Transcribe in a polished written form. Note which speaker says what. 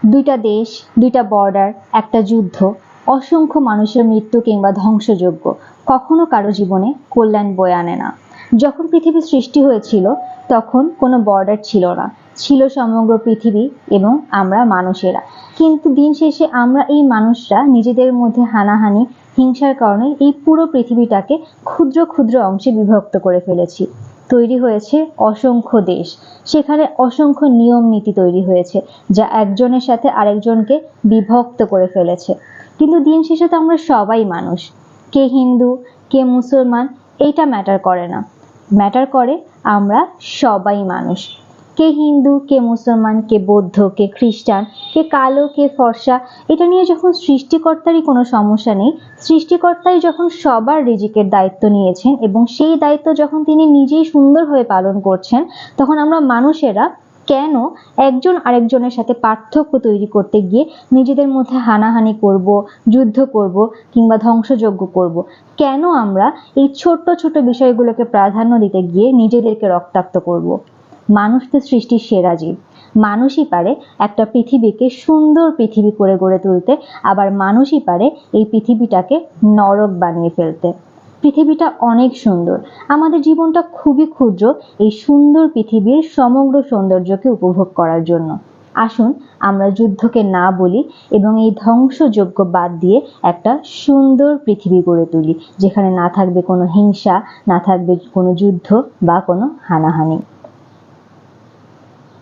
Speaker 1: দুইটা দেশ, দুইটা বর্ডার, একটা যুদ্ধ, অসংখ্য মানুষের মৃত্যু কিংবা ধ্বংসযজ্ঞ কখনো কারো জীবনে কল্যাণ বয়ে আনে না। যখন পৃথিবী সৃষ্টি হয়েছিল তখন কোনো বর্ডার ছিল না, ছিল সমগ্র পৃথিবী এবং আমরা মানুষেরা। কিন্তু দিন শেষে আমরা এই মানুষরা নিজেদের মধ্যে হানাহানি, হিংসার কারণে এই পুরো পৃথিবীটাকে ক্ষুদ্র ক্ষুদ্র অংশে বিভক্ত করে ফেলেছি। তৈরি হয়েছে অসংখ্য দেশ, সেখানে অসংখ্য নিয়ম নীতি তৈরি হয়েছে যা একজনের সাথে আরেকজনকে বিভক্ত করে ফেলেছে। কিন্তু দিন শেষে তো আমরা সবাই মানুষ, কে হিন্দু কে মুসলমান এইটা ম্যাটার করে না, ম্যাটার করে আমরা সবাই মানুষ। কে হিন্দু কে মুসলমান কে বৌদ্ধ কে খ্রিস্টান কে কালো কে ফর্সা, এটা নিয়ে যখন সৃষ্টিকর্তারই কোনো সমস্যা নেই, সৃষ্টিকর্তাই যখন সবার রিজিকের দায়িত্ব নিয়েছেন এবং সেই দায়িত্ব যখন তিনি নিজেই সুন্দরভাবে পালন করছেন, তখন আমরা মানুষেরা কেন একজন আরেকজনের সাথে পার্থক্য তৈরি করতে গিয়ে নিজেদের মধ্যে হানাহানি করব, যুদ্ধ করব কিংবা ধ্বংসযজ্ঞ করব? কেন আমরা এই ছোট্ট ছোট বিষয়গুলোকে প্রাধান্য দিতে গিয়ে নিজেদেরকে রক্তাক্ত করব? মানুষ তো সৃষ্টির সেরা জীব, মানুষই পারে একটা পৃথিবীকে সুন্দর পৃথিবী করে গড়ে তুলতে, আবার মানুষই পারে এই পৃথিবীটাকে নরক বানিয়ে ফেলতে। পৃথিবীটা অনেক সুন্দর, আমাদের জীবনটা খুবই ক্ষুদ্র এই সুন্দর পৃথিবীর সমগ্র সৌন্দর্যকে উপভোগ করার জন্য। আসুন আমরা যুদ্ধকে না বলি এবং এই ধ্বংসযজ্ঞ বাদ দিয়ে একটা সুন্দর পৃথিবী গড়ে তুলি, যেখানে না থাকবে কোনো হিংসা, না থাকবে কোনো যুদ্ধ বা কোনো হানাহানি।